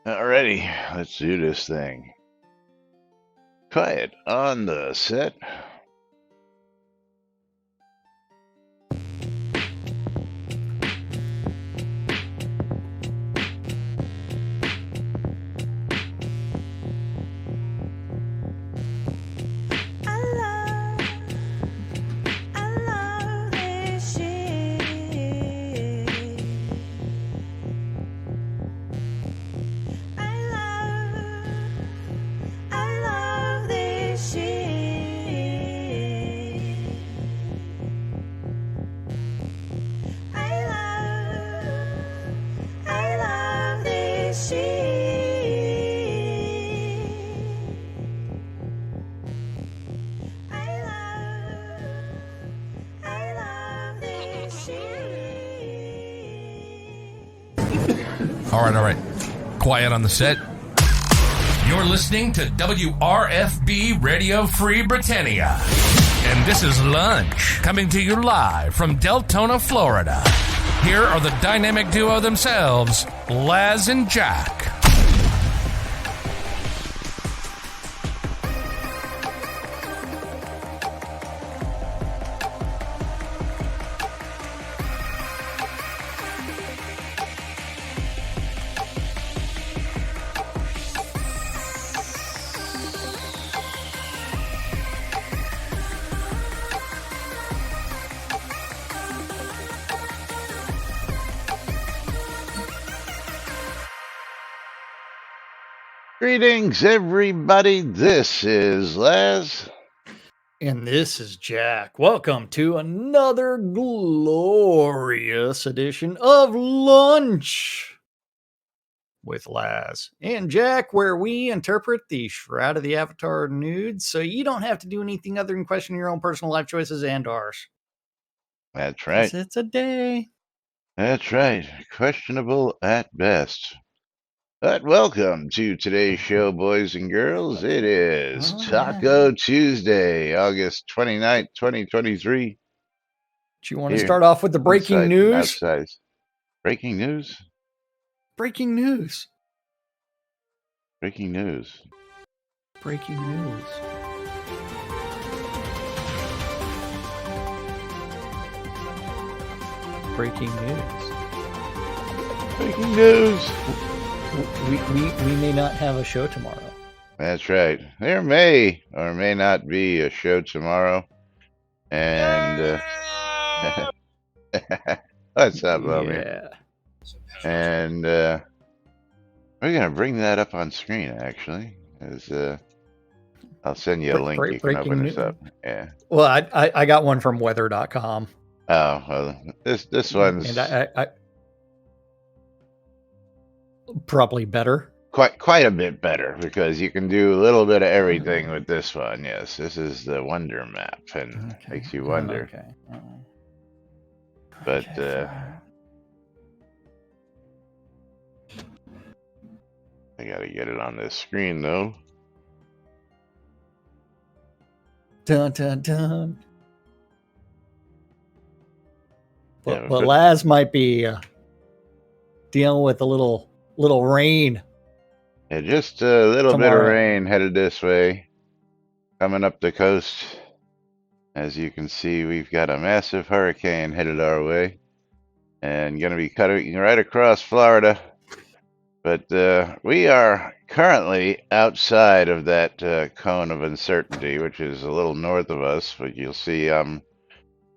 Alrighty, let's do this thing. Quiet on the set. All right. Quiet on the set. You're listening to WRFB Radio Free Britannia. And this is Lunch, coming to you live from Deltona, Florida. Here are the dynamic duo themselves, Laz and Jack. Greetings, everybody. This is Laz. And this is Jack. Welcome to another glorious edition of Lunch with Laz and Jack, where we interpret the Shroud of the Avatar nudes so you don't have to do anything other than question your own personal life choices and ours. That's right. It's a day. That's right. Questionable at best. But welcome to today's show, boys and girls. It is Taco Tuesday, August 29th, 2023. Do you want to start off with the breaking news? Outside. Breaking news? Breaking news. Breaking news. Breaking news. Breaking news. Breaking news. We may not have a show tomorrow. That's right. There may or may not be a show tomorrow. And what's up, Lomi? Yeah. And we're gonna bring that up on screen actually. As I'll send you a link. You can open this up. Yeah. Well, I got one from weather.com. Oh well, this one's. And I probably better. Quite a bit better because you can do a little bit of everything with this one. Yes, this is the Wonder Map and makes you wonder. Okay. But I gotta get it on this screen though. Dun dun dun. Yeah, But Laz might be dealing with a little rain. Yeah, just a little bit of rain headed this way, coming up the coast. As you can see, we've got a massive hurricane headed our way, and going to be cutting right across Florida. But we are currently outside of that cone of uncertainty, which is a little north of us. But you'll see I'm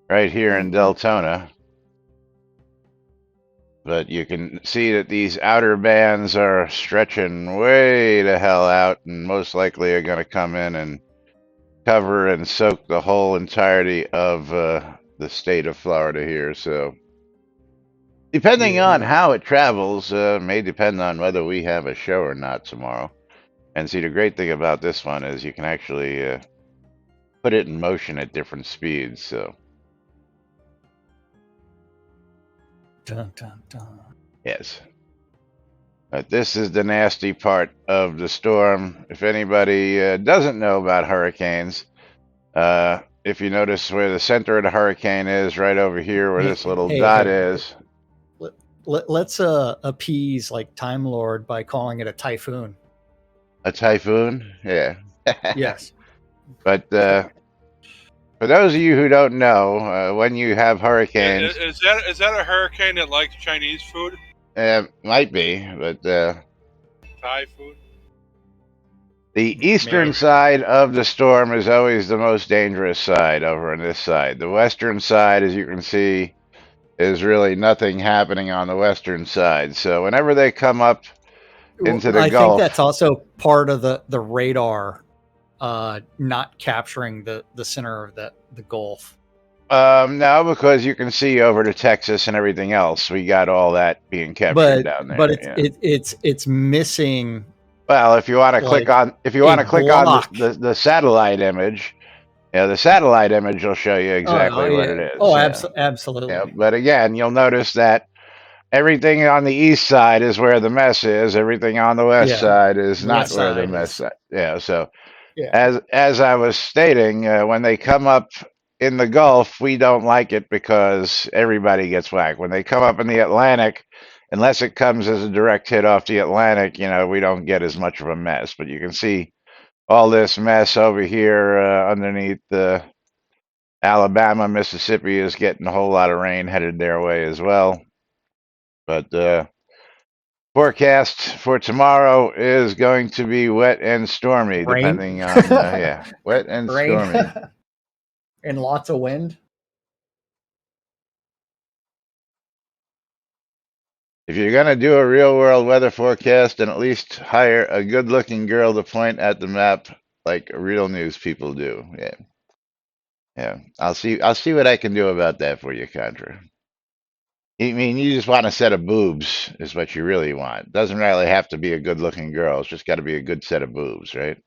right here in Deltona. But you can see that these outer bands are stretching way the hell out and most likely are going to come in and cover and soak the whole entirety of the state of Florida here. So depending on how it travels, may depend on whether we have a show or not tomorrow. And see, the great thing about this one is you can actually put it in motion at different speeds. So. Dun, dun, dun. Yes. But this is the nasty part of the storm. If anybody doesn't know about hurricanes, if you notice where the center of the hurricane is, right over here where this little dot is. let's appease like Time Lord by calling it a typhoon. A typhoon? Yeah. Yes. But for those of you who don't know, when you have hurricanes, Is that a hurricane that likes Chinese food? might be, but Thai food? the eastern Maybe. side of the storm is always the most dangerous side over on this side. The western side, as you can see, is really nothing happening on the western side. So whenever they come up into the I think that's Gulf, also part of the radar not capturing the center of the Gulf. no, because you can see over to Texas and everything else. We got all that being captured But down but there. Yeah. it's missing Well, if you want to click like on a block. the satellite image, yeah, the satellite image will show you exactly what Yeah. it is. Yeah. Yeah. Absolutely. But again, you'll notice that everything on the east side is where the mess is. Everything on the west Yeah. side is not West where the side mess. is Yeah. So yeah. as I was stating, when they come up in the Gulf, we don't like it because everybody gets whacked. When they come up in the Atlantic, unless it comes as a direct hit off the Atlantic, we don't get as much of a mess. But you can see all this mess over here underneath Alabama, Mississippi is getting a whole lot of rain headed their way as well. But forecast for tomorrow is going to be wet and stormy, Rain. depending on yeah, wet and Rain stormy. and lots of wind. If you're gonna do a real world weather forecast, then at least hire a good looking girl to point at the map like real news people do. Yeah. Yeah. I'll see what I can do about that for you, Contra. I mean, you just want a set of boobs is what you really want. Doesn't really have to be a good looking girl. It's just got to be a good set of boobs, right?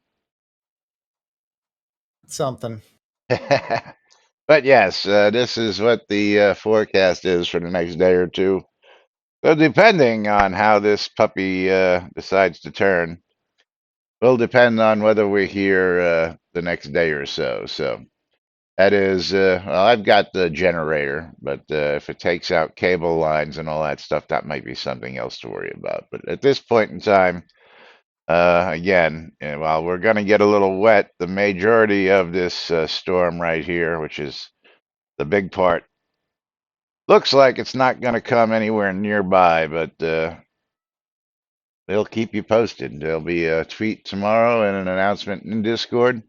Something. But yes, this is what the forecast is for the next day or two. So depending on how this puppy decides to turn, will depend on whether we're here the next day or so. So that is, well, I've got the generator, but if it takes out cable lines and all that stuff, that might be something else to worry about. But at this point in time, again, while we're going to get a little wet, the majority of this storm right here, which is the big part, looks like it's not going to come anywhere nearby, but they'll keep you posted. There'll be a tweet tomorrow and an announcement in Discord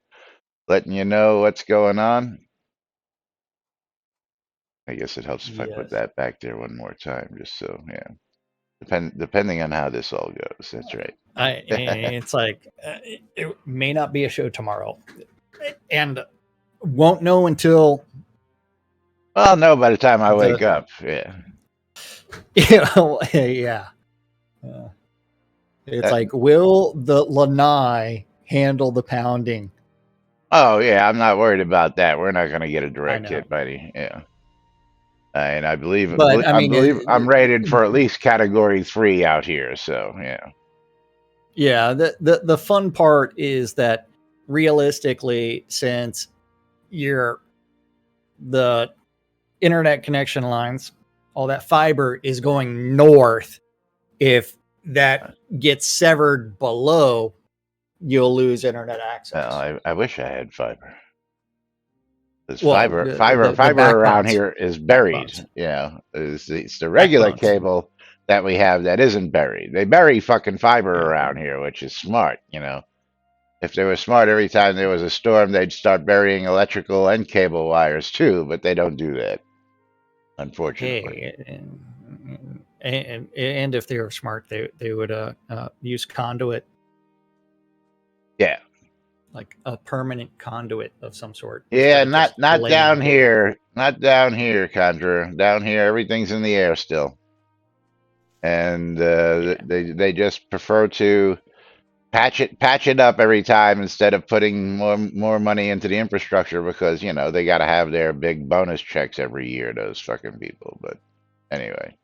letting you know what's going on. I guess it helps if I put Yes. that back there one more time, just so, yeah. Depending on how this all goes. That's right. It's like it may not be a show tomorrow, and won't know until Well, no, by the time I wake the up, yeah. yeah. It's like, will the lanai handle the pounding? Oh, yeah, I'm not worried about that. We're not going to get a I direct know, hit, buddy. Yeah. And I believe, but I mean, I'm rated for at least category 3 out here. So, yeah. yeah. The fun part is that realistically, since you're the internet connection lines, all that fiber is going north. If that gets severed below, you'll lose internet access. Well, I wish I had fiber. Because Well, fiber around backbones. here is buried. Backbones. Yeah, it's the regular Backbones. cable that we have that isn't buried. They bury fucking fiber Yeah. around here, which is smart. If they were smart, every time there was a storm, they'd start burying electrical and cable wires too. But they don't do that, unfortunately. Hey, and if they were smart, they would use conduit, Yeah, like a permanent conduit of some sort. yeah, instead of just not laying down cable. here, not down here, Conjure. Down here, everything's in the air still, and Yeah. they just prefer to patch it up every time instead of putting more money into the infrastructure because they got to have their big bonus checks every year, those fucking people. But anyway,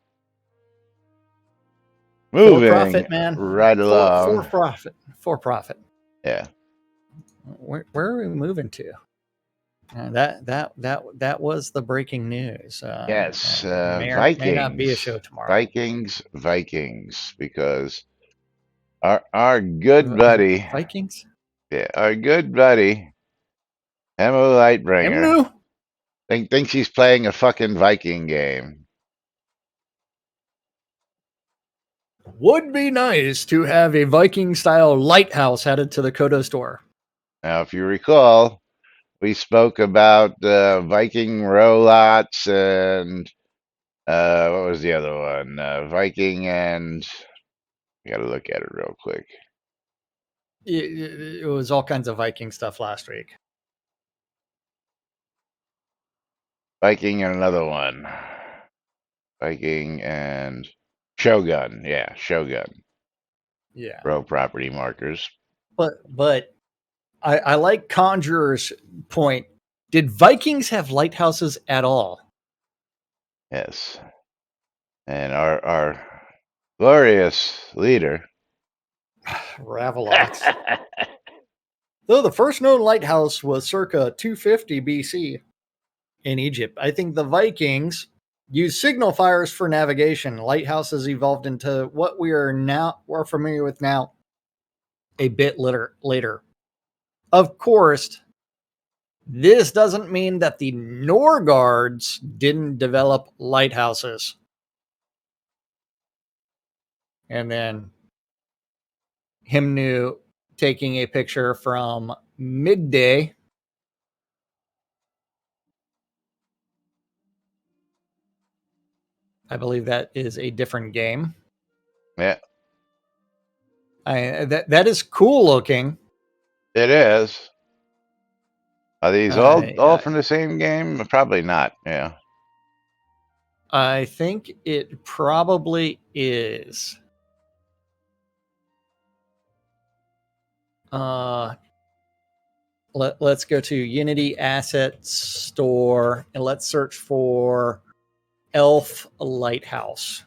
For moving profit, man. right For along. profit. For profit. Yeah. Where are we moving to? That was the breaking news. Yes, May not be a show tomorrow. Vikings, because our good buddy, Vikings. yeah, our good buddy, Emma Lightbringer, Emu thinks he's playing a fucking Viking game. would be nice to have a Viking style lighthouse added to the Kodo store. Now, if you recall, we spoke about Viking rowlots and what was the other one? Viking and I got to look at it real quick. It was all kinds of Viking stuff last week. Viking and another one. Viking and Shogun. Yeah, Shogun. Yeah. Row property markers. But I like Conjurer's point. Did Vikings have lighthouses at all? Yes. And our glorious leader. Ravelots. Though the first known lighthouse was circa 250 BC in Egypt. I think the Vikings used signal fires for navigation. Lighthouses evolved into what we're familiar with now a bit later. Of course, this doesn't mean that the Norgards didn't develop lighthouses. And then Himnu taking a picture from midday. I believe that is a different game. Yeah, That is cool looking. it is. Are these all from the same game? Probably not. Yeah. I think it probably is. Let's go to Unity Asset Store and let's search for Elf Lighthouse.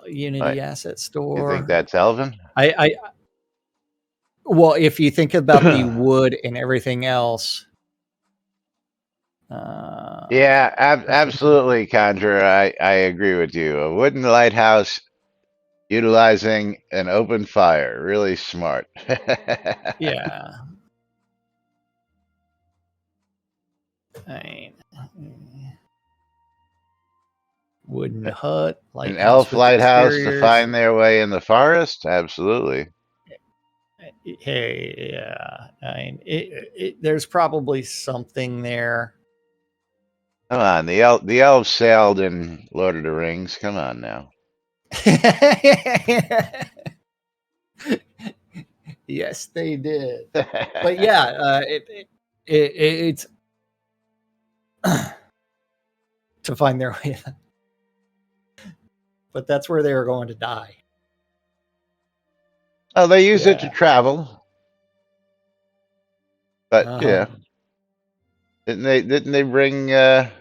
Unity Asset Store. You think that's Elven? Well, if you think about the wood and everything else. Yeah, absolutely, Conjurer. I agree with you. A wooden lighthouse utilizing an open fire. Really smart. Yeah. Wooden hut, An elf lighthouse to find their way in the forest? Absolutely. Hey, yeah. I mean, there's probably something there. Come on, the elves sailed in Lord of the Rings. Come on now. Yes, they did. But yeah, it's to find their way. But that's where they were going to die. Oh, they use it to travel. But yeah, didn't they bring the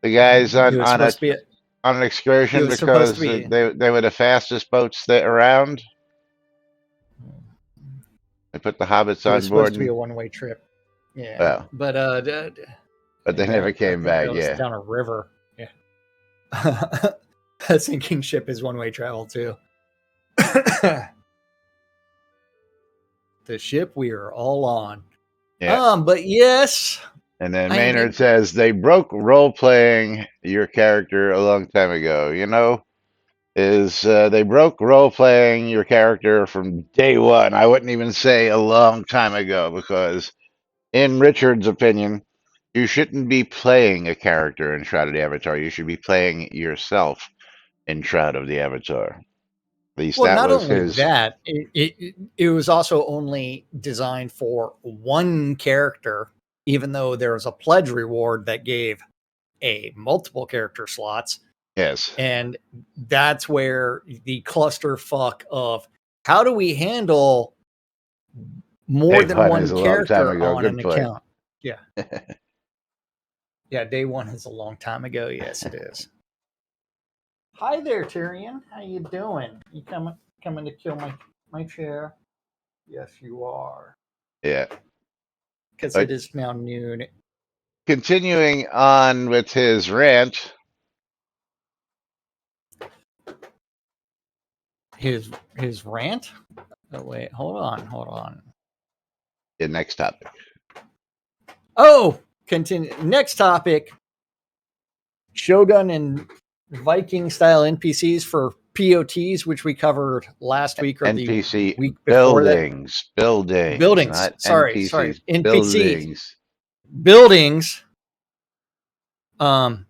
guys on an excursion because they were the fastest boats around? They put the hobbits on board. It was supposed to be a one-way trip. Yeah, well, but they never came back. Yeah, down a river. Yeah, a sinking ship is one-way travel too. The ship we are all on. Yeah. But yes. And then Maynard says they broke role-playing your character a long time ago. You know, they broke role-playing your character from day one. I wouldn't even say a long time ago because, in Richard's opinion, you shouldn't be playing a character in Shroud of the Avatar. You should be playing yourself in Shroud of the Avatar. At least well, that not was only his. That, it was also only designed for one character, even though there was a pledge reward that gave a multiple character slots. Yes. And that's where the clusterfuck of how do we handle more than one character on an account? Yeah. Yeah, day one is a long time ago. Yes, it is. Hi there, Tyrion. How you doing? You coming to kill my my chair. Yes, you are. Yeah. Because But it is now noon. continuing on with his rant, His rant. Oh wait, hold on. the next topic. Oh, continue. Next topic: Shogun and Viking style NPCs for POTs, which we covered last week or the NPC week before that. buildings, Buildings. not Sorry. NPCs, NPC buildings. buildings. Um,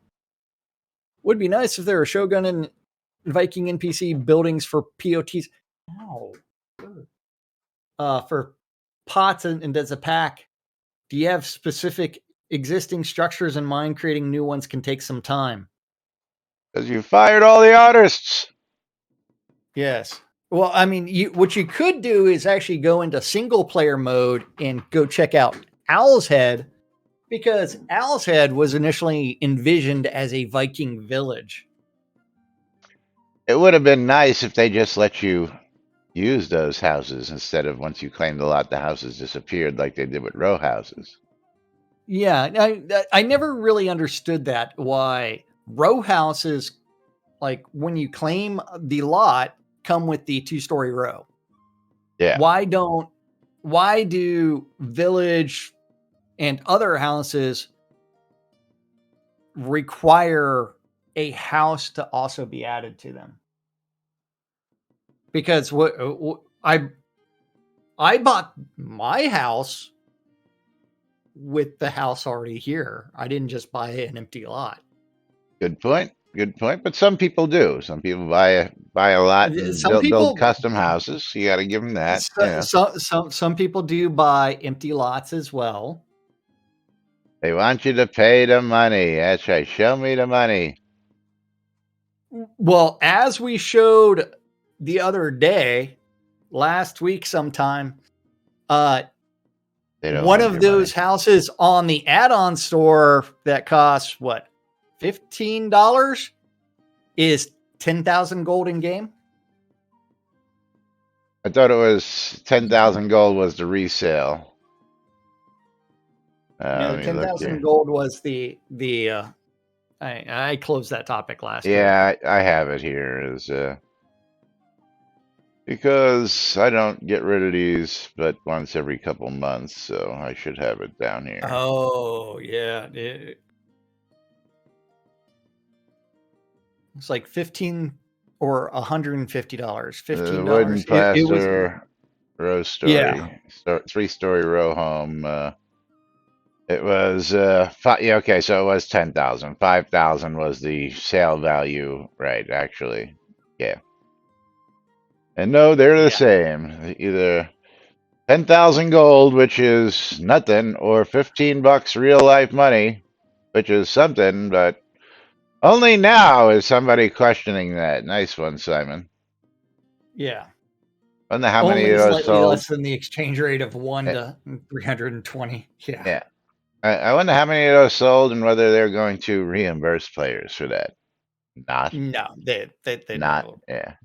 would be nice if there were Shogun and Viking NPC buildings for POTs. Ow. For pots and as a pack. Do you have specific existing structures in mind? Creating new ones can take some time. Because you fired all the artists. Yes. Well, I mean, what you could do is actually go into single player mode and go check out Owl's Head, because Owl's Head was initially envisioned as a Viking village. It would have been nice if they just let you use those houses instead of once you claimed the lot, the houses disappeared like they did with row houses. Yeah, I never really understood that. Why row houses, like when you claim the lot, come with the 2-story row. Yeah. Why do village and other houses require a house to also be added to them? Because I bought my house with the house already here. I didn't just buy an empty lot. Good point. Good point. But some people do. Some people buy a lot and Some build people, custom houses. You got to give them that. Yeah. some people do buy empty lots as well. They want you to pay the money. That's right. Show me the money. Well, as we showed the other day, last week sometime, They don't one want of your those money. houses on the add-on store that costs what, $15 is 10,000 gold in game. I thought it was 10,000 gold was the resale. No, Let me look 10,000 here. gold was the I closed that topic last week. Yeah, I have it here. Is because I don't get rid of these but once every couple months, so I should have it down here. Oh, yeah. It's like 15 or $150. The $15. wooden It was, plaster row yeah. story, 3-story row home. It was yeah, okay, so it was 10,000. 5,000 was the sale value, right? Actually, yeah. And no, they're the Yeah. same. Either 10,000 gold, which is nothing, or 15 bucks real life money, which is something, but only now is somebody questioning that. Nice one, Simon. Yeah. Wonder how many Only of those slightly sold. less than the exchange rate of 1 Eh, to 320. Yeah. Yeah. I wonder how many of those sold and whether they're going to reimburse players for that. Not. No, they don't Not. go. Yeah.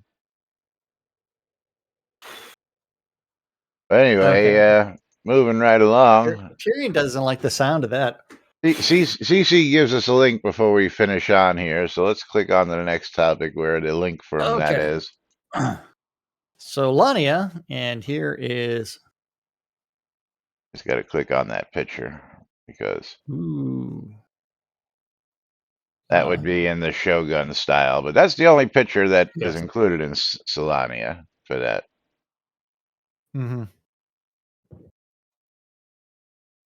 But Okay. anyway, moving right along. Tyrion doesn't like the sound of that. CC gives us a link before we finish on here, so let's click on to the next topic where the link from that Okay. is. So Lania, and here is. Just got to click on that picture because Ooh. that would be in the Shogun style. But that's the only picture that is Yes. included in Solania for that. Mm-hmm.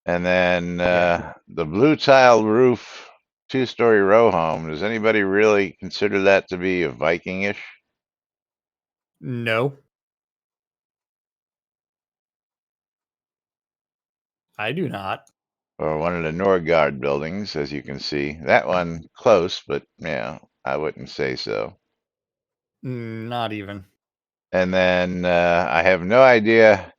And then the blue tile roof, 2-story row home. Does anybody really consider that to be a Viking-ish? No, I do not. Or one of the Norgard buildings, as you can see. That one close, but yeah, I wouldn't say so. Not even. And then I have no idea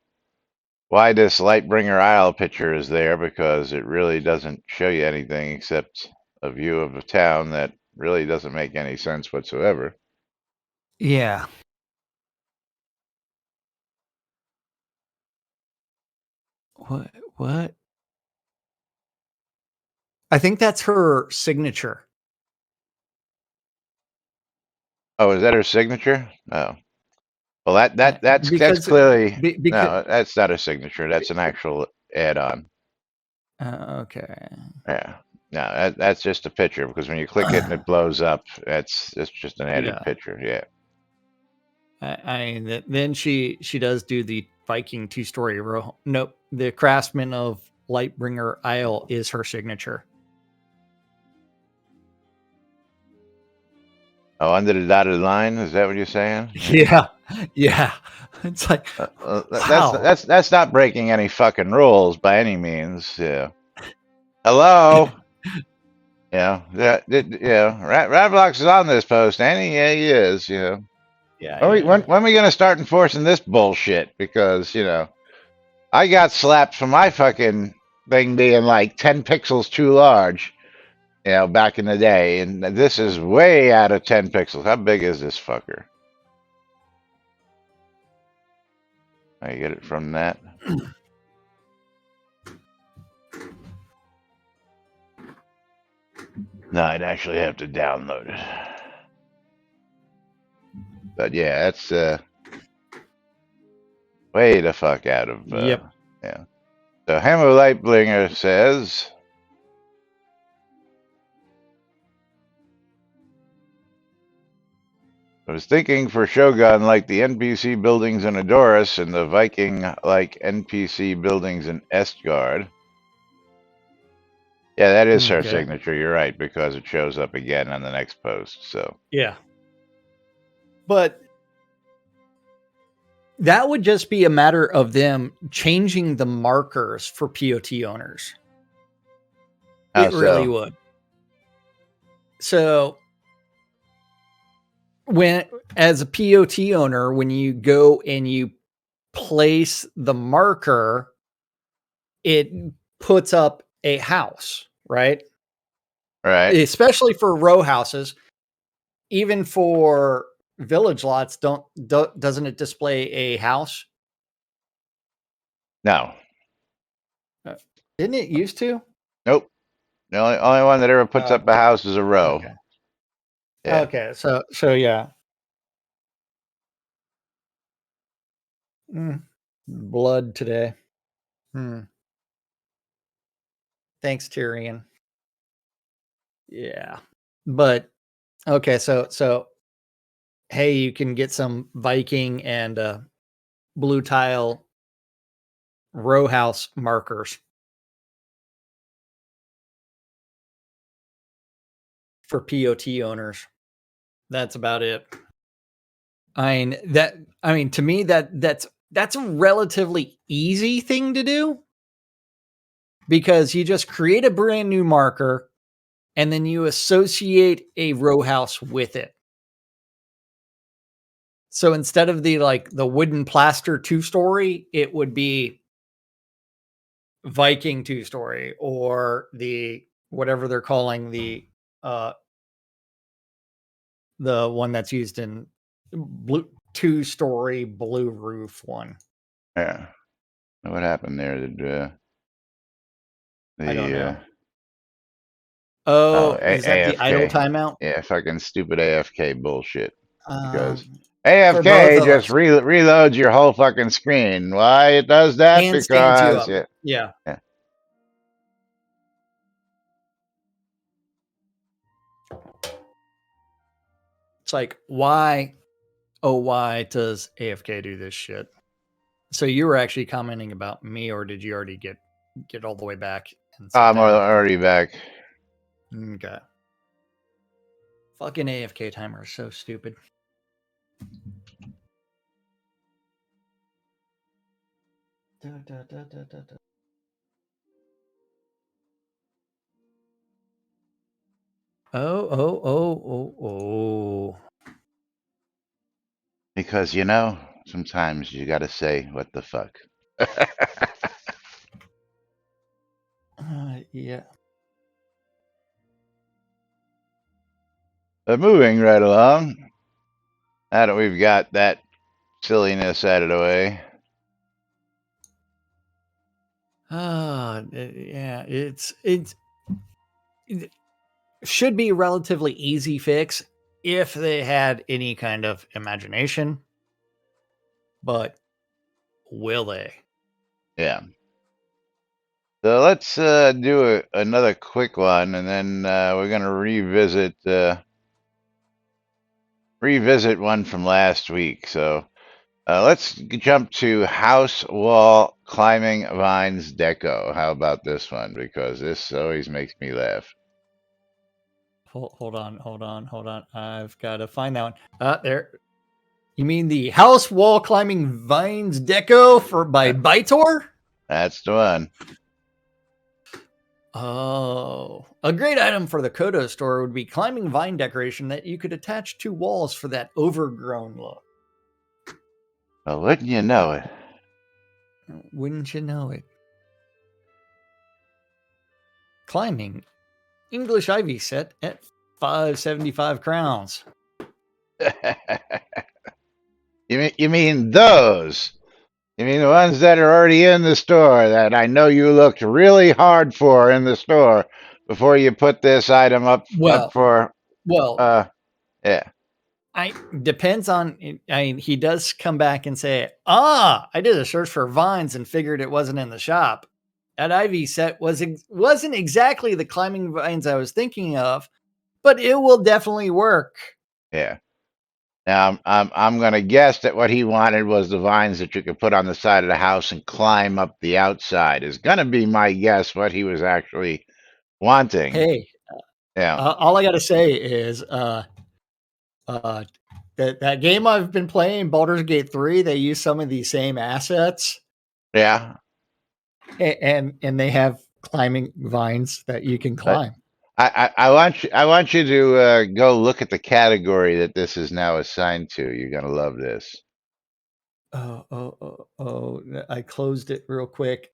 why this Lightbringer Isle picture is there because it really doesn't show you anything except a view of a town that really doesn't make any sense whatsoever. Yeah. What? I think that's her signature. Oh, is that her signature? Oh. Well, that's Because clearly because no, that's not a signature. That's an actual add-on. okay. Yeah. No, that's just a picture because when you click it and it blows up, it's just an added Yeah. picture. Yeah. Then she does do the Viking 2-story row. Nope, the Craftsman of Lightbringer Isle is her signature. Oh, under the dotted line, is that what you're saying? Yeah, yeah. It's like, wow. That's not breaking any fucking rules by any means. Yeah. Hello. Yeah. Yeah. Radblox is on this post, Annie. Yeah, he is. Yeah. Yeah. When are we gonna start enforcing this bullshit? Because I got slapped for my fucking thing being like 10 pixels too large. Back in the day, and this is way out of 10 pixels. How big is this fucker? I get it from that. No, I'd actually have to download it. But yeah, that's way the fuck out of Yep. yeah. So Hammer Lightblinger says, I was thinking for Shogun like the NPC buildings in Adoris and the Viking like NPC buildings in Estgard. Yeah, that is her Okay. signature. You're right, because it shows up again on the next post. So Yeah. But that would just be a matter of them changing the markers for POT owners. It really would. So as a POT owner, when you go and you place the marker, it puts up a house, right? Right. Especially for row houses, even for village lots, doesn't it display a house? No. Didn't it used to? Nope. The only one that ever puts up a house is a row. Okay. Yeah. Okay. So yeah. Blood today. Thanks, Tyrion. Yeah. But okay, so hey, you can get some Viking and blue tile row house markers for POT owners. That's about it. I mean to me that's a relatively easy thing to do, because you just create a brand new marker and then you associate a row house with it. So instead of the wooden plaster 2-story, it would be Viking 2-story, or the whatever they're calling the one that's used in blue 2-story blue roof one. Yeah. What happened there? Did I don't the know. Oh, is that the idle AFK? timeout? Yeah, fucking stupid AFK bullshit. Because For both AFK of just us. reloads your whole fucking screen. Why it does that? And stands you Because up. Yeah. It's like, why does AFK do this shit? So you were actually commenting about me, or did you already get all the way back? And sit I'm down? already back. Okay. Fucking AFK timer is so stupid. Oh. Because sometimes you gotta say what the fuck. Yeah. But moving right along, now that we've got that silliness out of the way, Yeah, it should be a relatively easy fix if they had any kind of imagination, but will they? Yeah. So let's do another quick one, and then we're going to revisit one from last week. So let's jump to house wall climbing vines deco. How about this one? Because this always makes me laugh. Hold on. I've got to find that one. There. You mean the house wall climbing vines deco by Bytor? That's the one. Oh, a great item for the Kodo store would be climbing vine decoration that you could attach to walls for that overgrown look. Well, wouldn't you know it? Wouldn't you know it? Climbing English Ivy set at 575 crowns. You mean those? You mean the ones that are already in the store that I know you looked really hard for in the store before you put this item up Well, for well, yeah. I depends on. I mean, he does come back and say, "Ah, I did a search for vines and figured it wasn't in the shop. That Ivy set wasn't exactly the climbing vines I was thinking of, but it will definitely work." Yeah. Now I'm gonna guess that what he wanted was the vines that you could put on the side of the house and climb up the outside. Is gonna be my guess what he was actually wanting. Hey, Yeah. all I got to say is, that game I've been playing, Baldur's Gate 3, they use some of these same assets, Yeah. and they have climbing vines that you can But climb. I want you to go look at the category that this is now assigned to. You're gonna love this. Oh, I closed it real quick.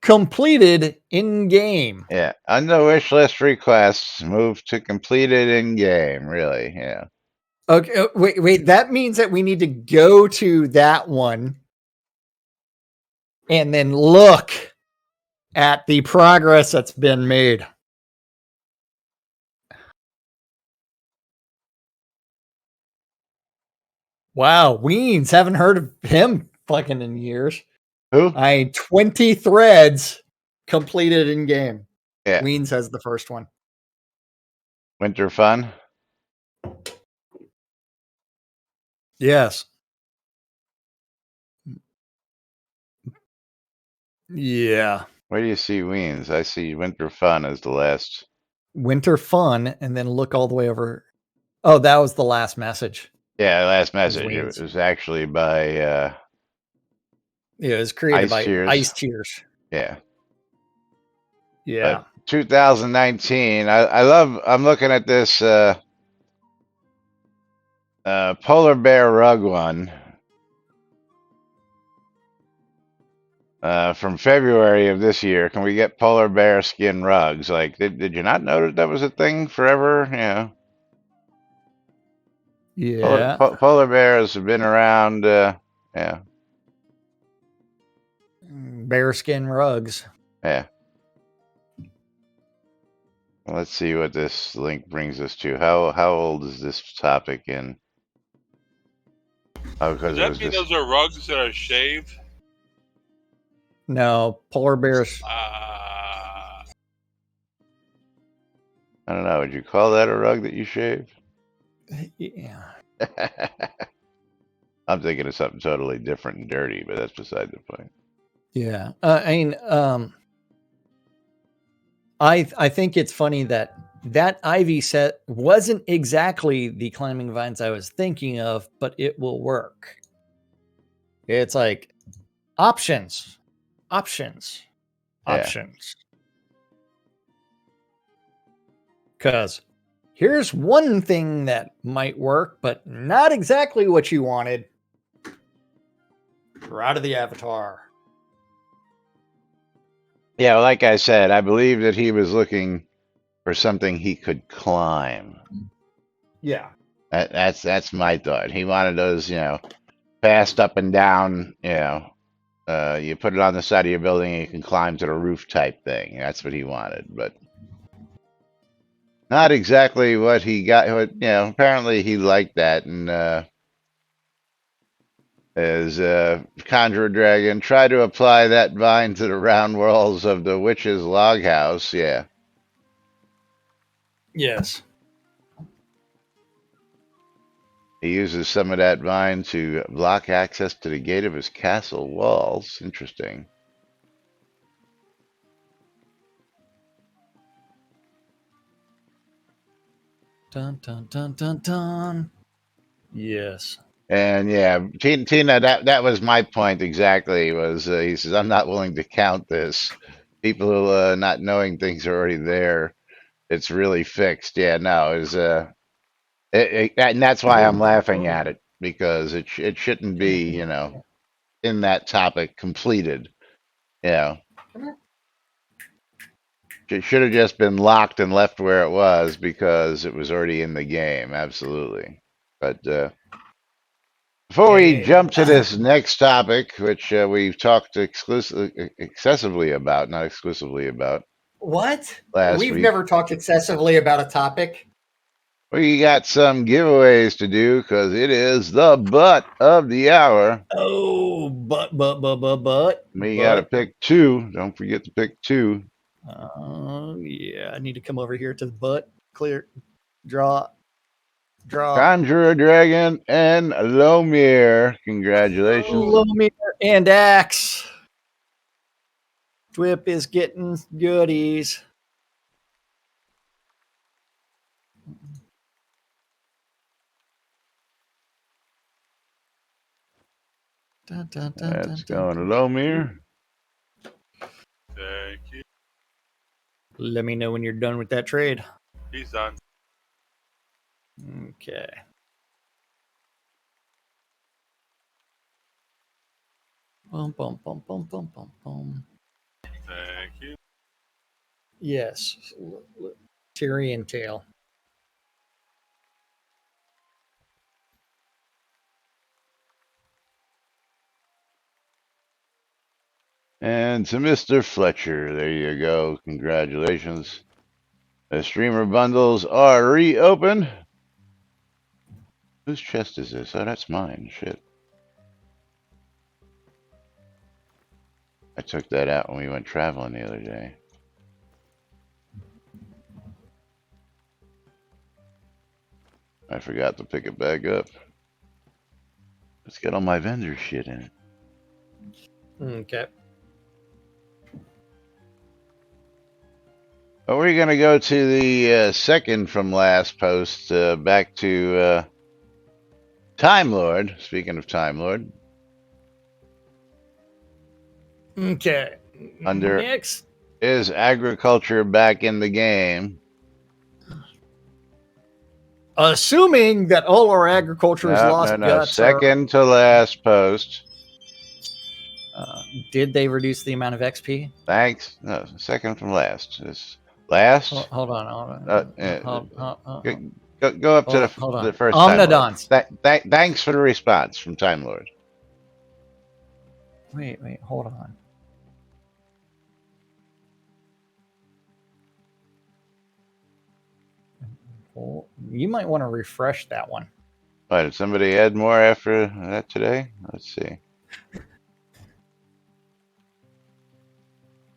Completed in game. Yeah. Under wish list requests, move to completed in game. Really. Yeah. Okay, wait. That means that we need to go to that one and then look at the progress that's been made. Wow, Weens, haven't heard of him fucking in years. Who? 20 threads completed in game. Yeah. Weens has the first one. Winter fun. Yes. Yeah. Where do you see Weens? I see winter fun as the last. Winter fun, and then look all the way over. Oh, that was the last message. Yeah, last message. Weens. It was actually by Yeah, it was created Ice by Tears. Ice Tears. Yeah. Yeah. But 2019. I'm looking at this polar bear rug one. From February of this year. Can we get polar bear skin rugs? Like, did you not know that was a thing forever? Yeah. Yeah. Polar bears have been around. Yeah. Bearskin rugs. Yeah. Let's see what this link brings us to. How old is this topic in? Oh, because Does that mean those are rugs that are shaved? No, polar bears. I don't know. Would you call that a rug that you shaved? Yeah. I'm thinking of something totally different and dirty, but that's beside the point. Yeah. I mean, I think it's funny that Ivy set wasn't exactly the climbing vines I was thinking of, but it will work. It's like options. Because here's one thing that might work, but not exactly what you wanted. Shroud of the Avatar. Yeah, like I said, I believe that he was looking for something he could climb. Yeah. That's my thought. He wanted those, fast up and down, you put it on the side of your building and you can climb to the roof type thing. That's what he wanted, but not exactly what he got. Apparently he liked that, and as Conjure Dragon tried to apply that vine to the round walls of the witch's log house. Yeah. Yes. He uses some of that vine to block access to the gate of his castle walls. Interesting. Dun dun dun dun dun. Yes. And yeah, Tina, that was my point exactly. Was he says I'm not willing to count this. People who not knowing things are already there. It's really fixed. Yeah, no, and that's why I'm laughing at it because it shouldn't be in that topic completed. Yeah, it should have just been locked and left where it was because it was already in the game. Absolutely, but. Before we jump to this next topic, which we've talked excessively about, not exclusively about What? last We've week, never talked excessively about a topic. we got some giveaways to do because it is the butt of the hour. Oh, but. We got to pick two. Don't forget to pick two. Yeah. I need to come over here to the butt. Clear. Draw. Conjure Dragon and Lomir. Congratulations. Lomir and Axe. Dwip is getting goodies. Dun, dun, dun, That's dun, going dun, to Lomir. Thank you. Let me know when you're done with that trade. He's done. Okay. Bum, bum, bum, bum, bum, bum, bum. Thank you. Yes. Tyrion tail. And to Mr. Fletcher, there you go. Congratulations. The streamer bundles are reopened. Whose chest is this? Oh, that's mine. Shit. I took that out when we went traveling the other day. I forgot to pick it back up. Let's get all my vendor shit in it. Okay. But we're going to go to the second from last post, back to Time Lord. Speaking of Time Lord. Okay. Under Next. Is agriculture back in the game? Assuming that all our agriculture is lost guts. Second to last post. Did they reduce the amount of XP? Thanks. No, second from last. It's last. Hold on. Go up to the first Omnodons. Thanks for the response from Time Lord. Wait, hold on. You might want to refresh that one. Why, did somebody add more after that today? Let's see.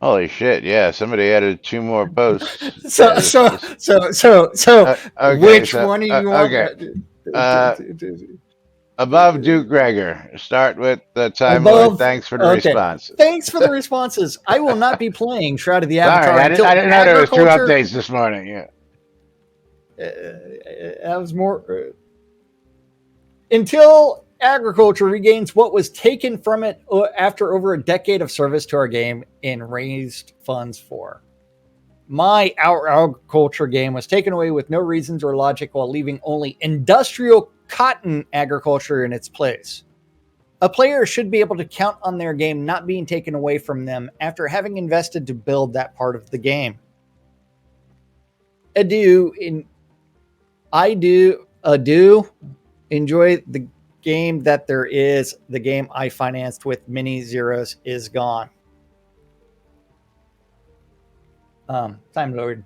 Holy shit! Yeah, somebody added 2 more posts. Which one do you want? Okay. Above Duke Gregor. Start with the Time Lord. Thanks for the responses. Thanks for the responses. I will not be playing Shroud of the Avatar. Sorry, I didn't know there was 2 updates this morning. Yeah. That was more until agriculture regains what was taken from it after over a decade of service to our game and raised funds for. Our agriculture game was taken away with no reasons or logic while leaving only industrial cotton agriculture in its place. A player should be able to count on their game not being taken away from them after having invested to build that part of the game. I do enjoy game that there is, the game I financed with many zeros, is gone. Time Lord.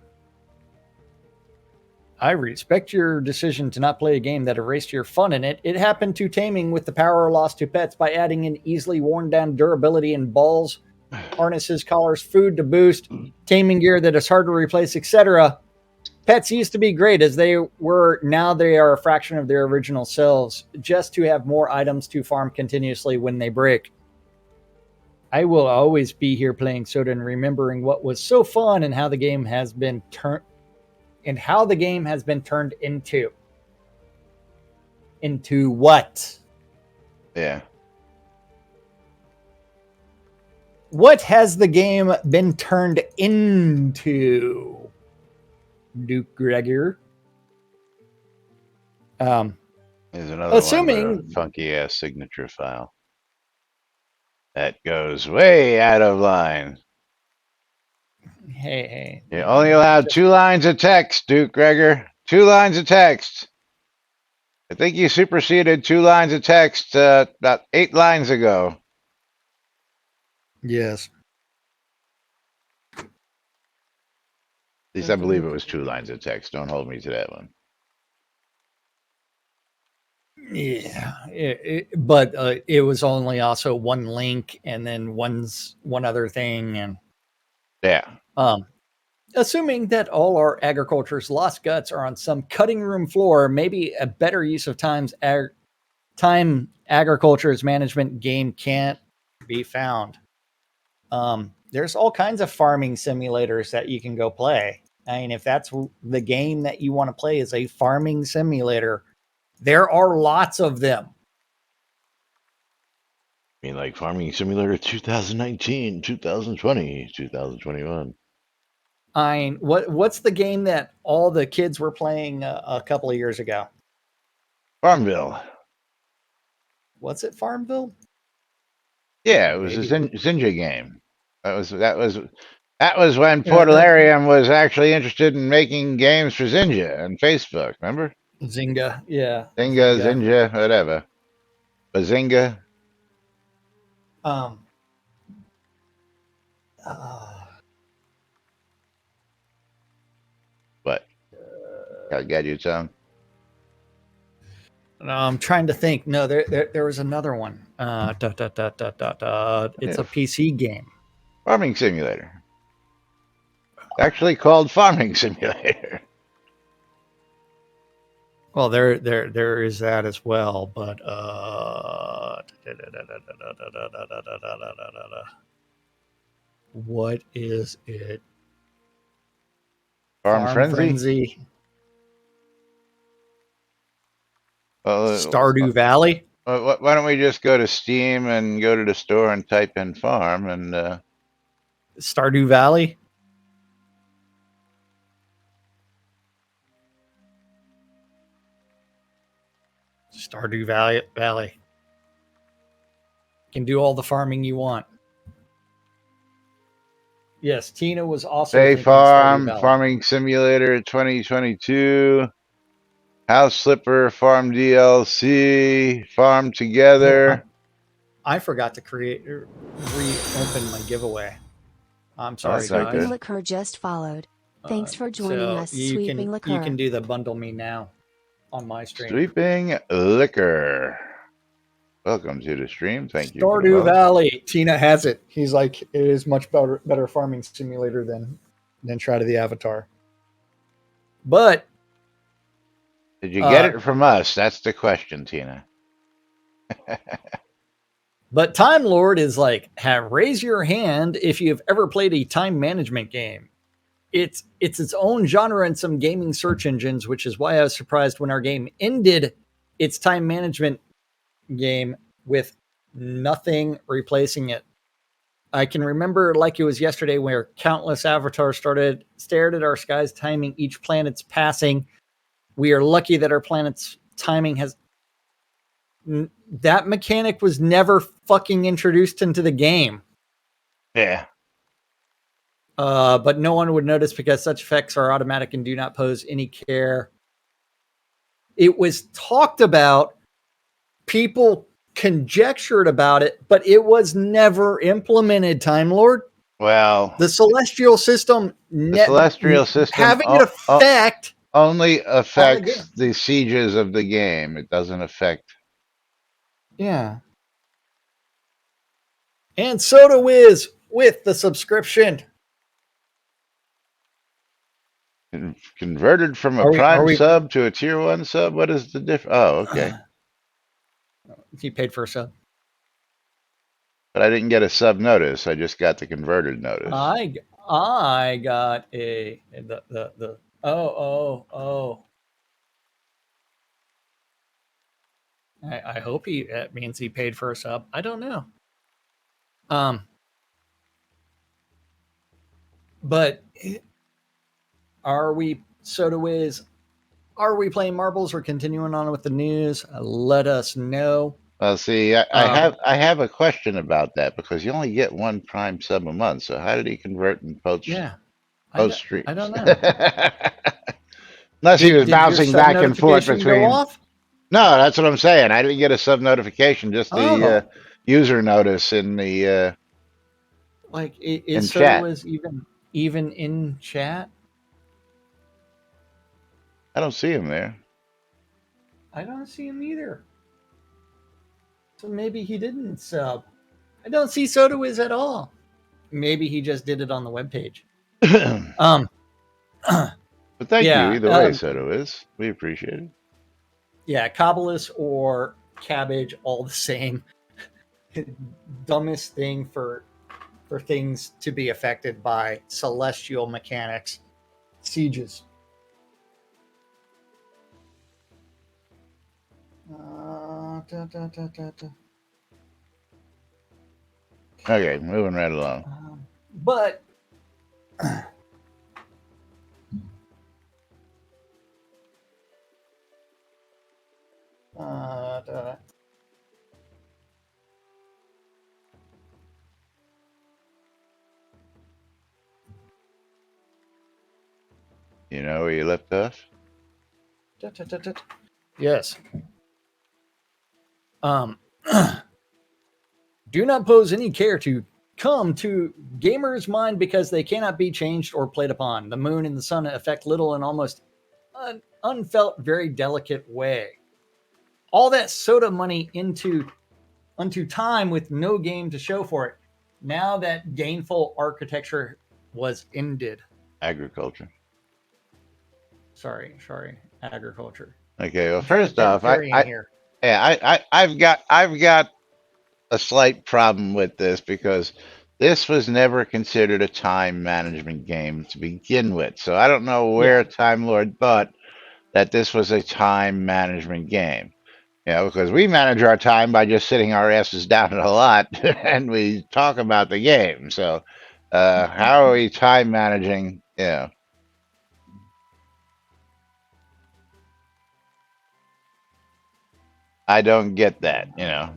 I respect your decision to not play a game that erased your fun in it. It happened to Taming with the power lost to pets by adding in easily worn down durability in balls, harnesses, collars, food to boost, taming gear that is hard to replace, etc. Pets used to be great as they were. Now they are a fraction of their original selves, just to have more items to farm continuously when they break. I will always be here playing Soda and remembering what was so fun and how the game has been turned into. Into what? Yeah. What has the game been turned into? Duke Gregor. There's another Assuming one with a funky ass signature file. That goes way out of line. Hey. You only allowed 2 lines of text, Duke Gregor. 2 lines of text. I think you superseded 2 lines of text about 8 lines ago. Yes. At least I believe it was 2 lines of text. Don't hold me to that one. Yeah, but it was only also one link and then one other thing, and Yeah. Assuming that all our agriculture's lost guts are on some cutting room floor, maybe a better use of time agriculture's management game can't be found. There's all kinds of farming simulators that you can go play. I mean, if that's the game that you want to play is a farming simulator, there are lots of them. I mean, like Farming Simulator 2019, 2020, 2021. I mean, what's the game that all the kids were playing a couple of years ago? Farmville. What's it, Farmville? Yeah, it was Maybe. a Zinja game. That was when Portalarium was actually interested in making games for Zinja and Facebook. Remember? Zynga, yeah. Zinja, whatever. Bazinga. What? Got gadgets on? No, I'm trying to think. No, there was another one. It's a PC game. Farming Simulator. Actually called Farming Simulator. Well, there is that as well, but what is it? Farm Frenzy? Stardew Valley? Why don't we just go to Steam and go to the store and type in farm and Stardew Valley? Stardew Valley. You can do all the farming you want. Yes, Tina was also Stay thinking Stardew Farm, Valley. Farming Simulator 2022, House Flipper, Farm DLC, Farm Together. I forgot to reopen my giveaway. I'm sorry, That's guys. Liquor just followed. Thanks for joining us, Sweeping Liquor. You can do the bundle me now on my stream. Sweeping Liquor. Welcome to the stream. Thank you. Stardew Valley. Tina has it. He's like, it is much better farming simulator than Shroud of the Avatar. But did you get it from us? That's the question, Tina. But Time Lord is like, raise your hand if you've ever played a time management game. It's its own genre in some gaming search engines, which is why I was surprised when our game ended its time management game with nothing replacing it. I can remember like it was yesterday where countless avatars stared at our skies, timing each planet's passing. We are lucky that our planet's timing has... That mechanic was never fucking introduced into the game. Yeah. But no one would notice because such effects are automatic and do not pose any care. It was talked about people conjectured about it, but it was never implemented, Time Lord. Well, The celestial system, the celestial system having it affect only on the affects game. the sieges of the game. It doesn't affect. Yeah. And Soda Wiz with the subscription. Converted from a Are Prime we? sub to a Tier 1 sub? What is the difference? Oh, okay. He paid for a sub. But I didn't get a sub notice. I just got the converted notice. I got the oh. I hope that means he paid for a sub. I don't know. But are we, Soda Wiz? Are we playing marbles or continuing on with the news? Let us know. Well, see, I have a question about that because you only get one Prime sub a month. So how did he convert and post streams? I don't know. Unless he was Did your bouncing sub back and forth notification go between. off? No, that's what I'm saying. I didn't get a sub notification, just the Oh, user notice in the like in is Soda chat. Wiz even in chat? I don't see him there. I don't see him either. So maybe he didn't sub. I don't see Soda Wiz at all. Maybe he just did it on the webpage. But thank you Yeah, either way, Soto is. We appreciate it. Yeah, Kabbalist or Cabbage, all the same. Dumbest thing for things to be affected by celestial mechanics. Sieges. Okay, moving right along. But you know where you left off? Yes. Do not pose any care to come to gamers' mind because they cannot be changed or played upon. The moon and the sun affect little and almost an unfelt, very delicate way. All that soda money unto time with no game to show for it. Now that gainful architecture was ended. Agriculture. Sorry, agriculture. Okay, well, first off, I've got a slight problem with this because this was never considered a time management game to begin with. So I don't know where Time Lord thought that this was a time management game. Because we manage our time by just sitting our asses down at a lot and we talk about the game. So how are we time managing? Yeah. I don't get that, I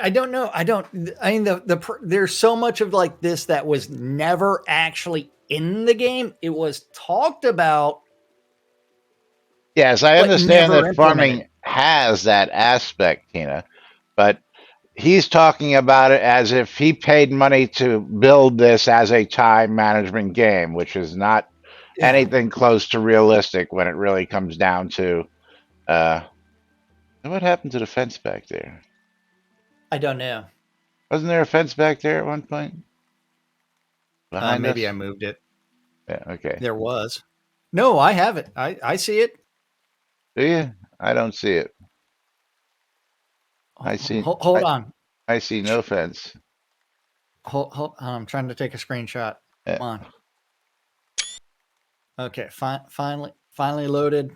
don't know. I mean, there's so much of like this that was never actually in the game. It was talked about. Yes, I understand that farming has that aspect, Tina, but he's talking about it as if he paid money to build this as a time management game, which is not anything close to realistic when it really comes down to what happened to the fence back there? I don't know. Wasn't there a fence back there at one point? Maybe I moved it. Yeah, okay. There was. No, I have it. I see it. Do you? I don't see it. I see. Hold on. I see no fence. Hold. I'm trying to take a screenshot. Yeah. Come on. Okay. Finally loaded.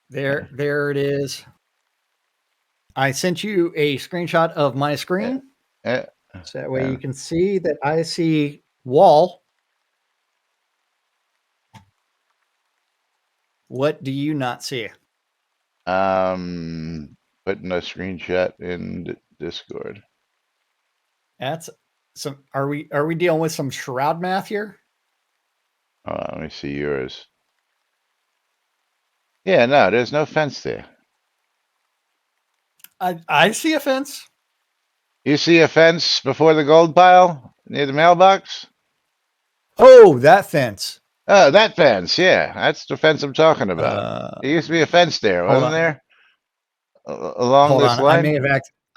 There it is. I sent you a screenshot of my screen. Yeah. So that way you can see that I see wall. What do you not see? Putting a screenshot in Discord. That's Are we dealing with some Shroud math here? Hold on, let me see yours. Yeah, no, there's no fence there. I see a fence. You see a fence before the gold pile near the mailbox? Oh, that fence. Oh, that fence. Yeah, that's the fence I'm talking about. Uh, There used to be a fence there, hold wasn't on. there? Along Hold this on. line?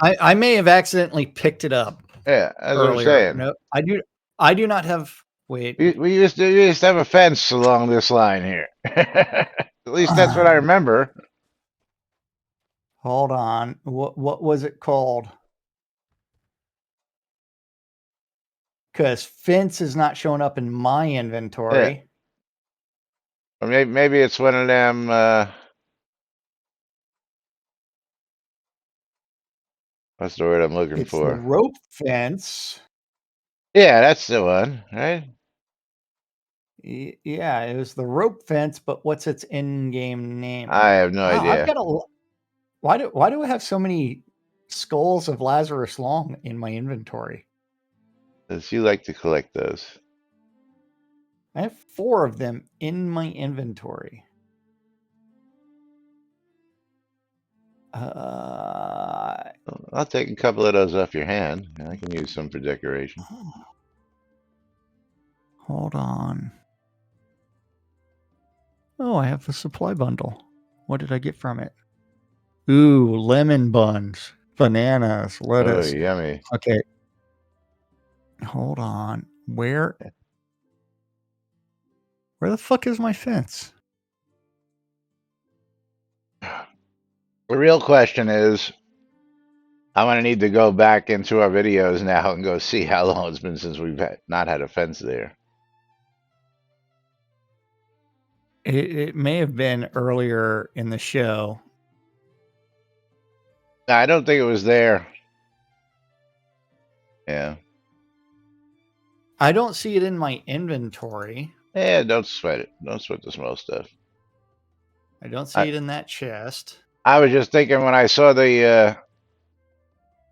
I may have accidentally picked it up Yeah, that's what I'm earlier. saying. No, I do not have. Wait. We used to have a fence along this line here. At least that's what I remember. Hold on. What was it called? Because fence is not showing up in my Yeah. inventory. Or maybe it's one of them. What's the word I'm looking It's the for? rope fence. Yeah, that's the one, right? Yeah, it was the rope fence, but what's its in-game name? I have no Wow, I've idea. got a. Why do I have so many skulls of Lazarus Long in my inventory? Because you like to collect those. I have 4 of them in my inventory. I'll take a couple of those off your hand. I can use some for decoration. Hold on. Oh, I have a supply bundle. What did I get from it? Ooh, lemon buns, bananas, Oh, lettuce. yummy. Okay. Hold on. Where the fuck is my fence? The real question is, I'm gonna need to go back into our videos now and go see how long it's been since we've not had a fence there. It may have been earlier in the show. No, I don't think it was there. Yeah. I don't see it in my inventory. Yeah, don't sweat it. Don't sweat the small stuff. I don't see it in that chest. I was just thinking when I saw the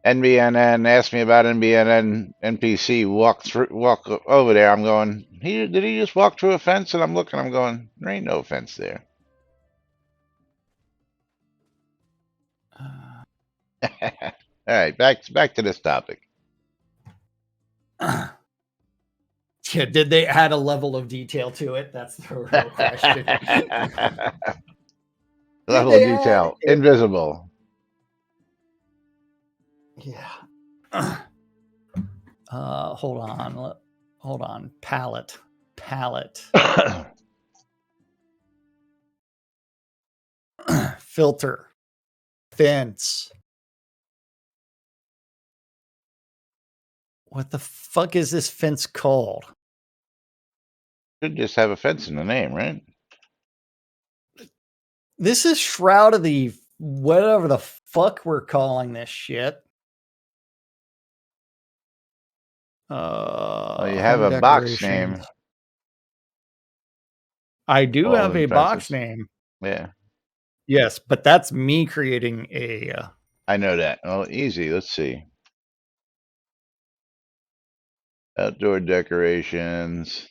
NBNN asked me about NBNN NPC walk over there. I'm going, did he just walk through a fence? And I'm looking, I'm going, there ain't no fence there. All right, back to this topic. Yeah, did they add a level of detail to it? That's the real question. Level of detail, invisible. Yeah. Hold on. Palette. Filter. Fence. What the fuck is this fence called? Should just have a fence in the name, right? This is Shroud of the whatever the fuck we're calling this shit. Well, you have Home a box decorations. name. I do All have in a box fences. name. Yeah, Yes, but that's me creating a. I know that. Oh, easy. Let's see. Outdoor decorations.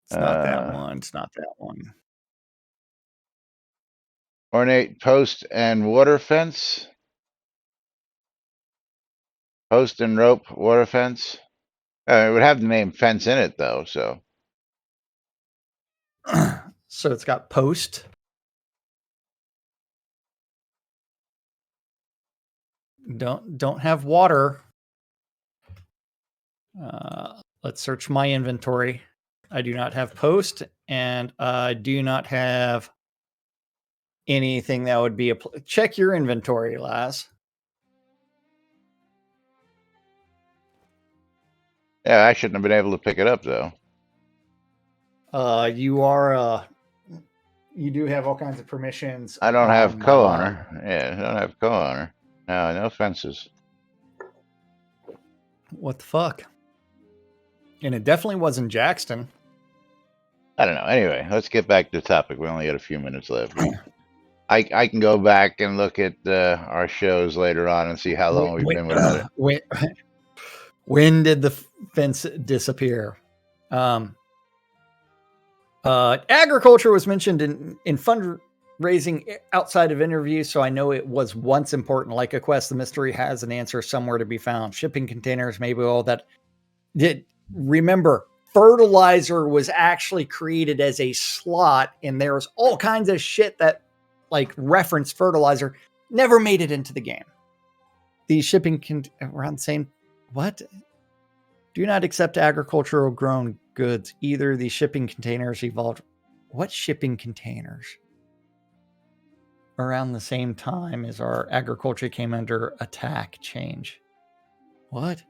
It's not that one. It's not that one. Ornate post and water fence. Post and rope water fence. It would have the name fence in it though, so. So it's got post. Don't have water. Let's search my inventory. I do not have post, and I do not have anything that would be check your inventory, Laz. Yeah, I shouldn't have been able to pick it up though. You do have all kinds of permissions. I don't have co-owner. Yeah, I don't have co-owner. No fences. What the fuck? And it definitely wasn't Jackson. I don't know. Anyway, let's get back to the topic. We only got a few minutes left. I can go back and look at our shows later on and see how long we've been without it. When did the fence disappear? Agriculture was mentioned in fundraising outside of interviews, so I know it was once important. Like a quest, the mystery has an answer somewhere to be found. Shipping containers, maybe all that. Remember, fertilizer was actually created as a slot, and there was all kinds of shit that like referenced fertilizer, never made it into the game. The shipping around the same. What? Do not accept agricultural grown goods. Either the shipping containers evolved. What shipping containers? Around the same time as our agriculture came under attack change. What?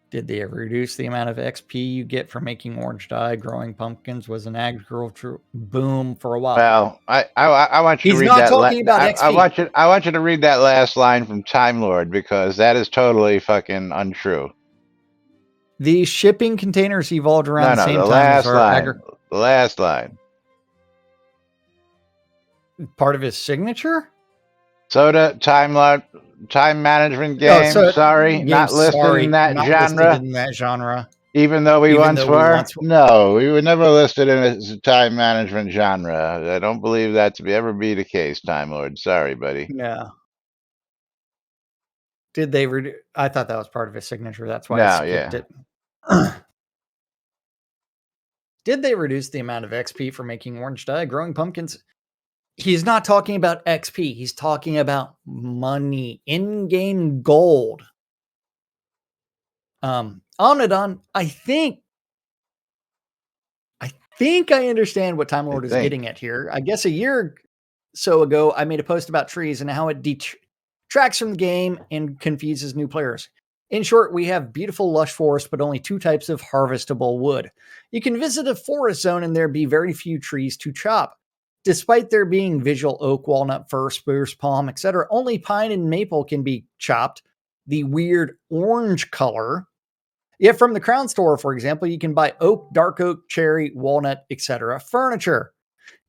Did they ever reduce the amount of XP you get for making orange dye? Growing pumpkins was an agricultural boom for a while. Well, I want you to read that. He's not talking about XP. I want you to read that last line from Time Lord, because that is totally fucking untrue. The shipping containers evolved around the same time as our the last line. Part of his signature? Soda, time management game. Not listed in that genre. Even though we once were? No, we were never listed in a time management genre. I don't believe that to ever be the case, Time Lord. Sorry, buddy. Yeah. Did they I thought that was part of his signature. That's why I skipped it. Did they reduce the amount of XP for making orange dye? Growing pumpkins? He's not talking about XP. He's talking about money, in-game gold. Omnidon, I think I understand what Time Lord is getting at here. I guess a year or so ago, I made a post about trees and how it detracts from the game and confuses new players. In short, we have beautiful lush forests, but only 2 types of harvestable wood. You can visit a forest zone and there be very few trees to chop. Despite there being visual oak, walnut, fir, spruce, palm, etc., only pine and maple can be chopped. The weird orange color. Yet from the Crown Store, for example, you can buy oak, dark oak, cherry, walnut, etc. furniture.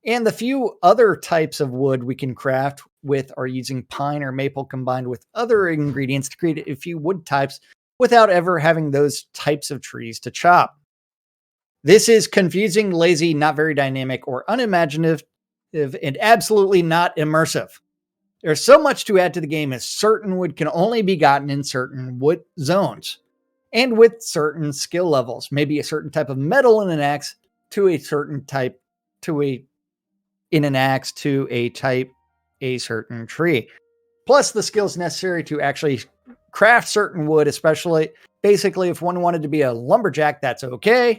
And the few other types of wood we can craft with are using pine or maple combined with other ingredients to create a few wood types without ever having those types of trees to chop. This is confusing, lazy, not very dynamic, or unimaginative, and absolutely not immersive. There's so much to add to the game as certain wood can only be gotten in certain wood zones and with certain skill levels. Maybe a certain type of metal in an axe to a certain type a certain tree. Plus the skills necessary to actually craft certain wood, basically if one wanted to be a lumberjack, that's okay.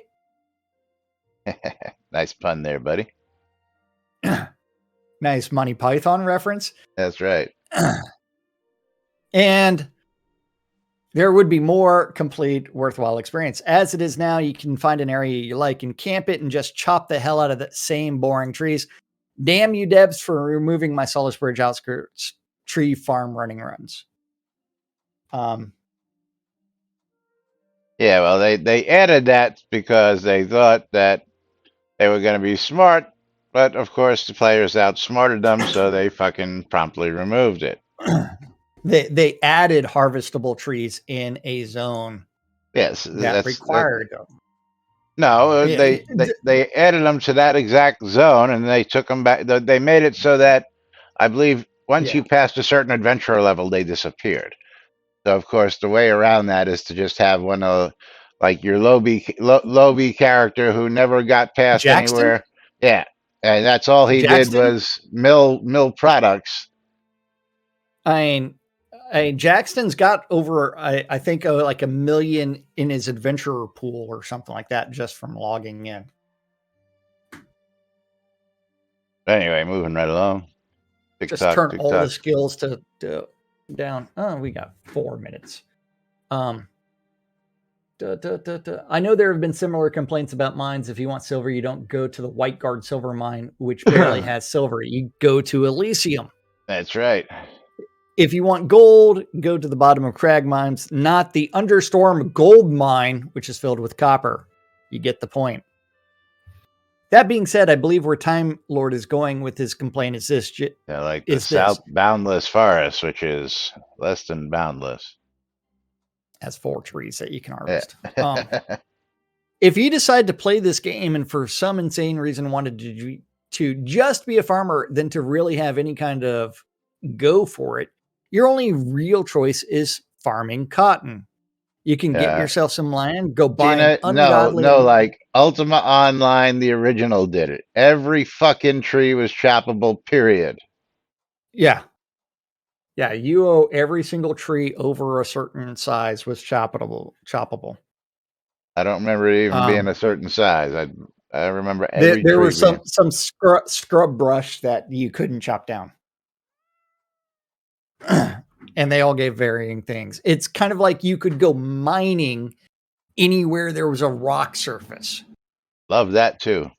Nice pun there, buddy. Nice Monty Python reference. That's right. And there would be more complete, worthwhile experience. As it is now, you can find an area you like and camp it and just chop the hell out of the same boring trees. Damn you, Debs, for removing my Salisbury outskirts tree farm running runs. Yeah, well, they added that because they thought that they were going to be smart. But, of course, the players outsmarted them, so they fucking promptly removed it. They added harvestable trees in a zone. Yes. That required them. No, they added them to that exact zone, and they took them back. They made it so that, I believe, once you passed a certain adventure level, they disappeared. So, of course, the way around that is to just have one of, like, your low B character who never got past anywhere. Yeah. And that's all he did was mill products. I mean, Jackson's got over, I think, like 1 million in his adventurer pool or something like that just from logging in. Anyway, moving right along. Just turn all the skills to down. Oh, we got 4 minutes. I know there have been similar complaints about mines. If you want silver, you don't go to the White Guard silver mine, which barely has silver. You go to Elysium. That's right. If you want gold, go to the bottom of Crag mines, not the Understorm gold mine, which is filled with copper. You get the point. That being said, I believe where Time Lord is going with his complaint is this. Yeah, like the Is this. boundless forest, which is less than boundless. Has 4 trees that you can Yeah. harvest. If you decide to play this game and for some insane reason wanted to just be a farmer than to really have any kind of go for it, your only real choice is farming cotton. You can get Yeah. yourself some land, go buy an Gina, ungodly no, like Ultima Online, the original did it. Every fucking tree was choppable, period. Yeah. Yeah, you owe every single tree over a certain size was choppable. I don't remember it even being a certain size. I remember every There tree was being. some scrub brush that you couldn't chop down. And they all gave varying things. It's kind of like you could go mining anywhere there was a rock surface. Love that too.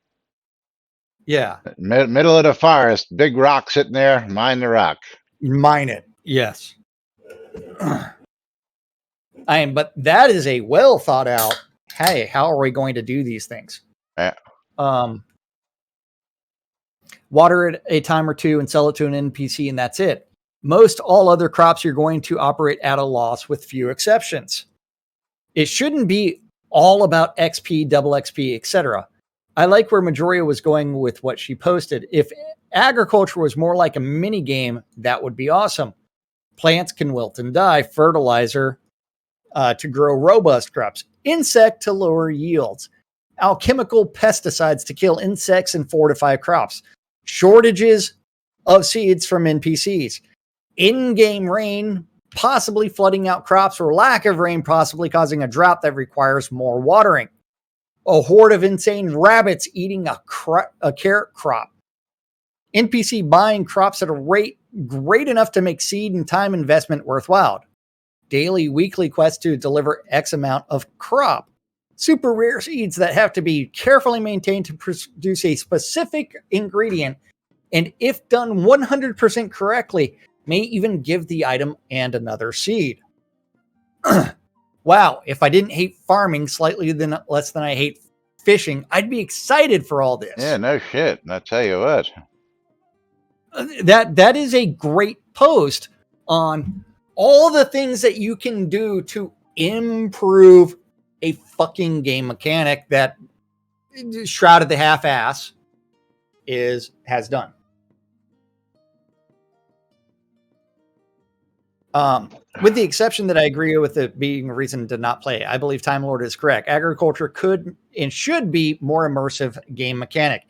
Yeah. Middle of the forest, big rock sitting there, mine the rock. Mine it. Yes. But that is a well thought out. Hey, how are we going to do these things? Yeah. Water it a time or two and sell it to an NPC, and that's it. Most all other crops you're going to operate at a loss with few exceptions. It shouldn't be all about XP, double XP, etc. I like where Majoria was going with what she posted. If agriculture was more like a mini game, that would be awesome. Plants can wilt and die, fertilizer to grow robust crops, insect to lower yields, alchemical pesticides to kill insects and fortify crops, shortages of seeds from NPCs, in-game rain possibly flooding out crops, or lack of rain possibly causing a drought that requires more watering, a horde of insane rabbits eating a carrot crop, NPC buying crops at a rate great enough to make seed and time investment worthwhile, daily, weekly quests to deliver X amount of crop, super rare seeds that have to be carefully maintained to produce a specific ingredient, and if done 100% correctly, may even give the item and another seed. Wow, if I didn't hate farming slightly less than I hate fishing, I'd be excited for all this. Yeah, no shit. I tell you what. That is a great post on all the things that you can do to improve a fucking game mechanic that Shroud of the Half-Ass has done. With the exception that I agree with it being a reason to not play. I believe Time Lord is correct. Agriculture could and should be more immersive game mechanic.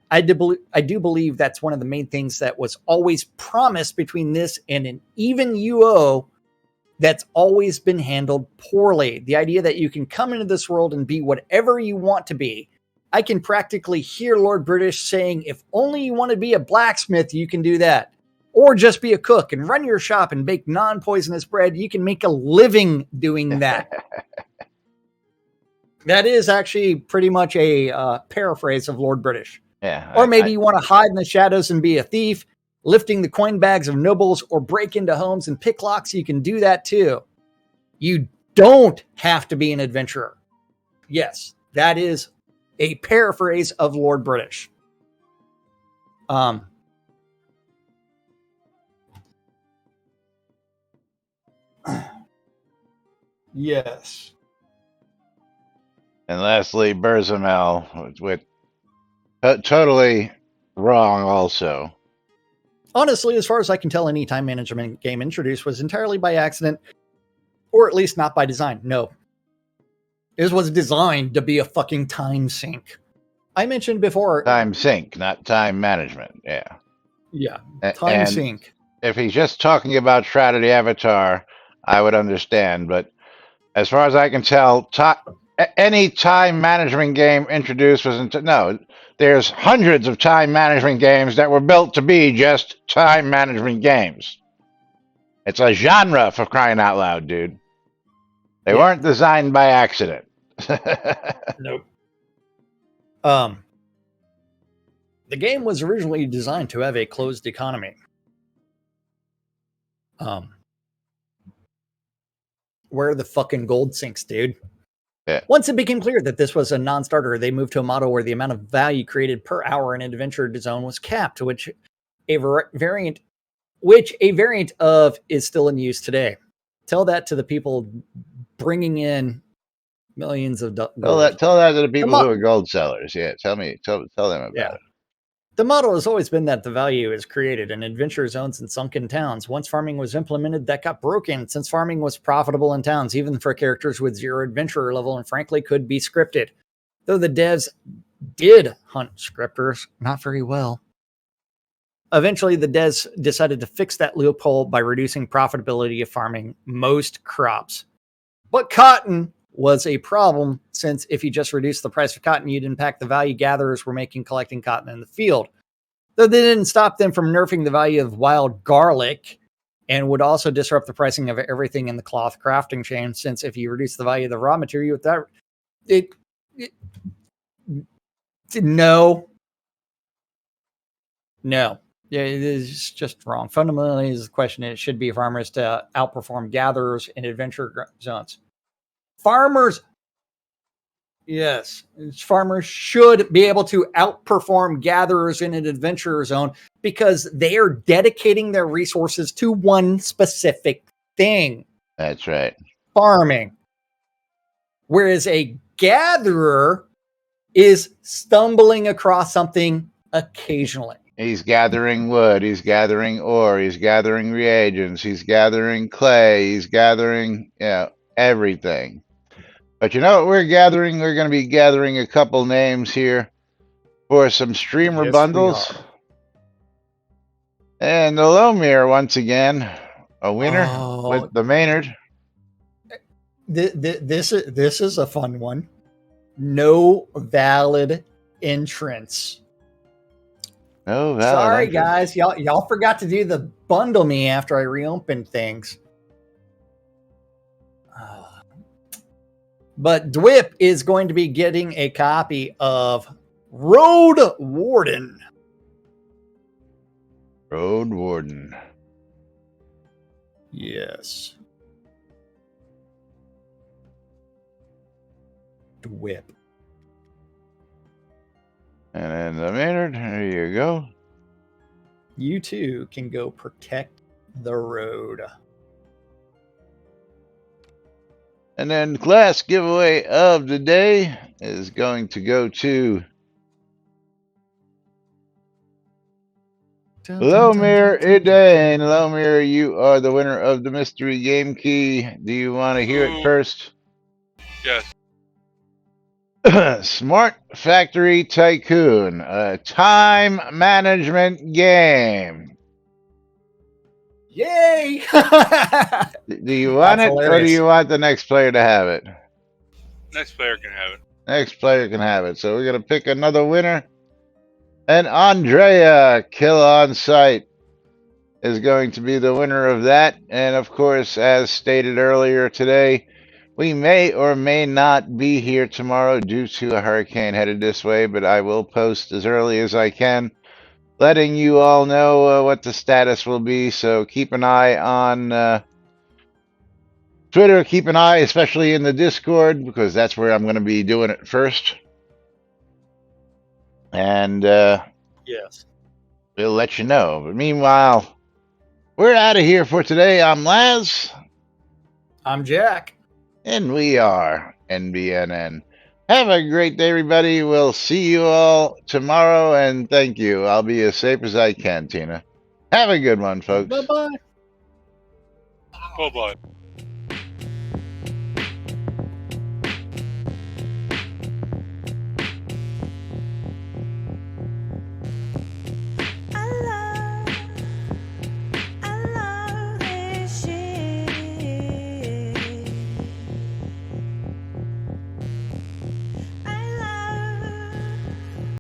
I do believe that's one of the main things that was always promised between this and an even UO that's always been handled poorly. The idea that you can come into this world and be whatever you want to be. I can practically hear Lord British saying, if only you want to be a blacksmith, you can do that. Or just be a cook and run your shop and bake non-poisonous bread. You can make a living doing that. That is actually pretty much a paraphrase of Lord British. Yeah. Or maybe you want to hide in the shadows and be a thief, lifting the coin bags of nobles, or break into homes and pick locks. You can do that too. You don't have to be an adventurer. Yes, that is a paraphrase of Lord British. Yes. And lastly, Berzamel with totally wrong also. Honestly, as far as I can tell, any time management game introduced was entirely by accident, or at least not by design. No. This was designed to be a fucking time sink. I mentioned before. Time sink, not time management. Yeah. Yeah. Time sink. If he's just talking about Shroud of the Avatar, I would understand. But as far as I can tell, any time management game introduced was no. There's hundreds of time management games that were built to be just time management games. It's a genre, for crying out loud, dude. They weren't designed by accident. Nope. The game was originally designed to have a closed economy. Where are the fucking gold sinks, dude? Yeah. Once it became clear that this was a non-starter, they moved to a model where the amount of value created per hour in an adventure zone was capped, which a variant of is still in use today. Tell that to the people bringing in millions of gold. Tell that to the people who are gold sellers. Yeah, tell them about it. The model has always been that the value is created in adventure zones and sunken towns. Once farming was implemented, that got broken since farming was profitable in towns, even for characters with 0 adventurer level, and frankly could be scripted. Though the devs did hunt scripters, not very well. Eventually, the devs decided to fix that loophole by reducing profitability of farming most crops. But cotton was a problem, since if you just reduced the price of cotton, you'd impact the value gatherers were making collecting cotton in the field. Though they didn't stop them from nerfing the value of wild garlic, and would also disrupt the pricing of everything in the cloth crafting chain, since if you reduce the value of the raw material, no. Yeah, it is just wrong. Fundamentally, is the question: it should be farmers to outperform gatherers in adventure zones. Farmers should be able to outperform gatherers in an adventure zone because they are dedicating their resources to one specific thing. That's right. Farming. Whereas a gatherer is stumbling across something occasionally. He's gathering wood, he's gathering ore, he's gathering reagents, he's gathering clay, he's gathering, everything. But you know what we're gathering? We're going to be gathering a couple names here for some streamer bundles. And the Lomir, once again, a winner with the Maynard. This is a fun one. No valid entrance. No valid Sorry, entrance. guys. Y'all forgot to do the bundle me after I reopened things. But Dwip is going to be getting a copy of Road Warden. Road Warden. Yes. Dwip. And then the Maynard, there you go. You too can go protect the road. And then class giveaway of the day is going to go to Lomir Idane. Lomir, you are the winner of the mystery game key. Do you want to hear it first? Yes. Smart Factory Tycoon, a time management game. Yay! Do you want it, or do you want the next player to have it? Next player can have it. Next player can have it. So we're going to pick another winner. And Andrea, Kill on Sight, is going to be the winner of that. And of course, as stated earlier today, we may or may not be here tomorrow due to a hurricane headed this way, but I will post as early as I can, letting you all know what the status will be. So keep an eye on Twitter. Keep an eye, especially in the Discord, because that's where I'm going to be doing it first. And yes, we'll let you know. But meanwhile, we're out of here for today. I'm Laz. I'm Jack. And we are NBNN. Have a great day, everybody. We'll see you all tomorrow, and thank you. I'll be as safe as I can, Tina. Have a good one, folks. Bye-bye. Bye-bye.